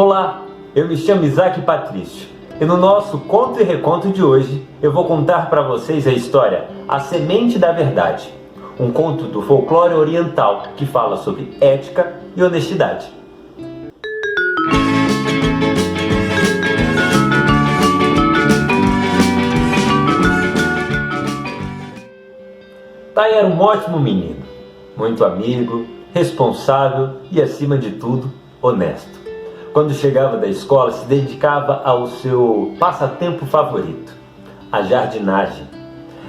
Olá, eu me chamo Isaac Patrício e no nosso Conto e Reconto de hoje eu vou contar para vocês a história A Semente da Verdade, um conto do folclore oriental que fala sobre ética e honestidade. Tai era um ótimo menino, muito amigo, responsável e, acima de tudo, honesto. Quando chegava da escola, se dedicava ao seu passatempo favorito, a jardinagem.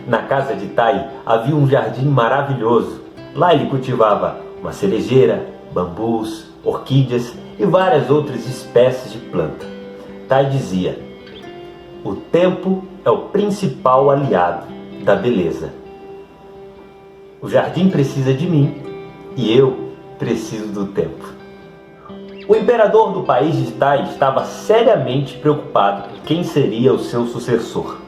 Na casa de Tai havia um jardim maravilhoso. Lá ele cultivava uma cerejeira, bambus, orquídeas e várias outras espécies de planta. Tai dizia: "O tempo é o principal aliado da beleza. O jardim precisa de mim e eu preciso do tempo." O imperador do país de Tai estava seriamente preocupado com quem seria o seu sucessor.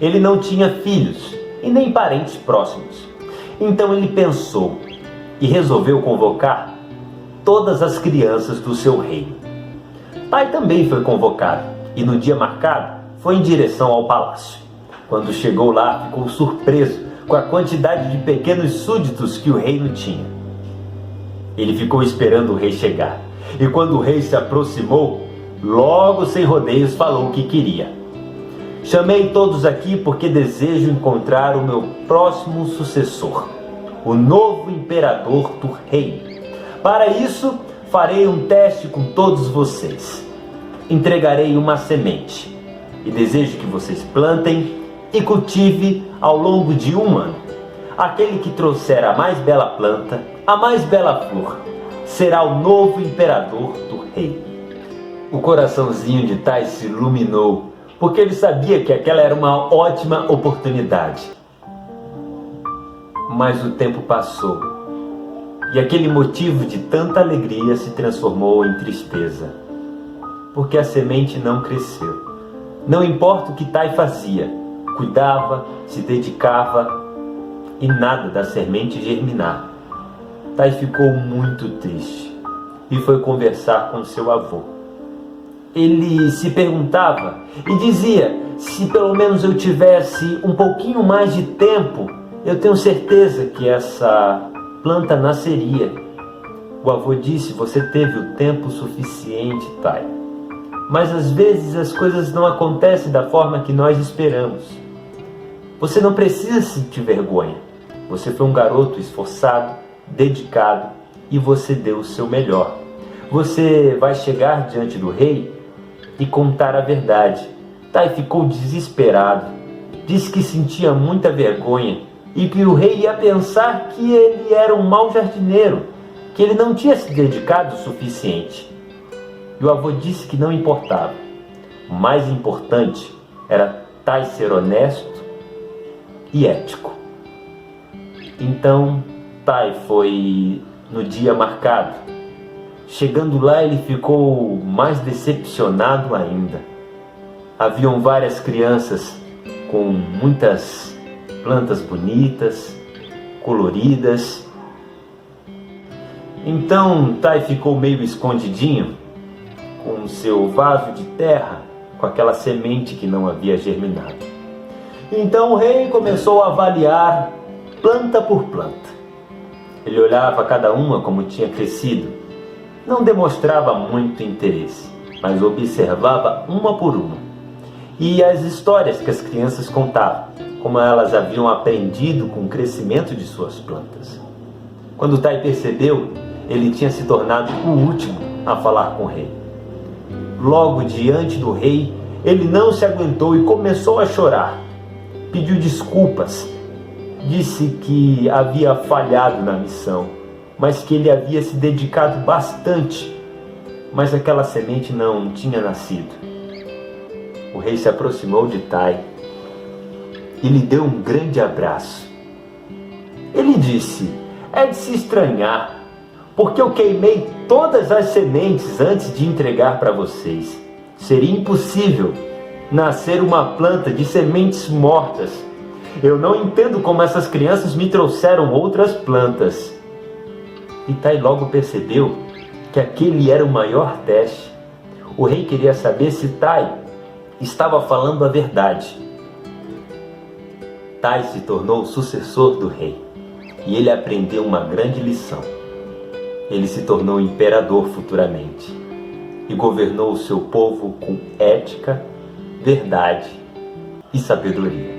Ele não tinha filhos e nem parentes próximos. Então ele pensou e resolveu convocar todas as crianças do seu reino. Tai também foi convocado e no dia marcado foi em direção ao palácio. Quando chegou lá, ficou surpreso com a quantidade de pequenos súditos que o reino tinha. Ele ficou esperando o rei chegar. E quando o rei se aproximou, logo sem rodeios falou o que queria. "Chamei todos aqui porque desejo encontrar o meu próximo sucessor, o novo imperador do reino. Para isso, farei um teste com todos vocês. Entregarei uma semente e desejo que vocês plantem e cultive ao longo de 1 ano. Aquele que trouxer a mais bela planta, a mais bela flor, será o novo imperador do reino." O coraçãozinho de Tai se iluminou, porque ele sabia que aquela era uma ótima oportunidade. Mas o tempo passou, e aquele motivo de tanta alegria se transformou em tristeza, porque a semente não cresceu. Não importa o que Tai fazia, cuidava, se dedicava, e nada da semente germinar. Tai ficou muito triste e foi conversar com seu avô. Ele se perguntava e dizia: "Se pelo menos eu tivesse um pouquinho mais de tempo, eu tenho certeza que essa planta nasceria." O avô disse: "Você teve o tempo suficiente, Tai. Mas às vezes as coisas não acontecem da forma que nós esperamos. Você não precisa sentir vergonha. Você foi um garoto esforçado, dedicado e você deu o seu melhor. Você vai chegar diante do rei e contar a verdade." Tai ficou desesperado. Disse que sentia muita vergonha e que o rei ia pensar que ele era um mau jardineiro, que ele não tinha se dedicado o suficiente. E o avô disse que não importava. O mais importante era Tai ser honesto e ético. Então Tai foi no dia marcado. Chegando lá, ele ficou mais decepcionado ainda. Haviam várias crianças com muitas plantas bonitas, coloridas. Então Tai ficou meio escondidinho com seu vaso de terra, com aquela semente que não havia germinado. Então o rei começou a avaliar planta por planta. Ele olhava cada uma como tinha crescido. Não demonstrava muito interesse, mas observava uma por uma. E as histórias que as crianças contavam, como elas haviam aprendido com o crescimento de suas plantas. Quando Tai percebeu, ele tinha se tornado o último a falar com o rei. Logo diante do rei, ele não se aguentou e começou a chorar. Pediu desculpas. Disse que havia falhado na missão, mas que ele havia se dedicado bastante, mas aquela semente não tinha nascido. O rei se aproximou de Tai e lhe deu um grande abraço. Ele disse: "É de se estranhar, porque eu queimei todas as sementes antes de entregar para vocês. Seria impossível nascer uma planta de sementes mortas. Eu não entendo como essas crianças me trouxeram outras plantas." E Tai logo percebeu que aquele era o maior teste, O rei queria saber se Tai estava falando a verdade. Tai se tornou o sucessor do rei e ele aprendeu uma grande lição. Ele se tornou imperador futuramente e governou o seu povo com ética, verdade e sabedoria.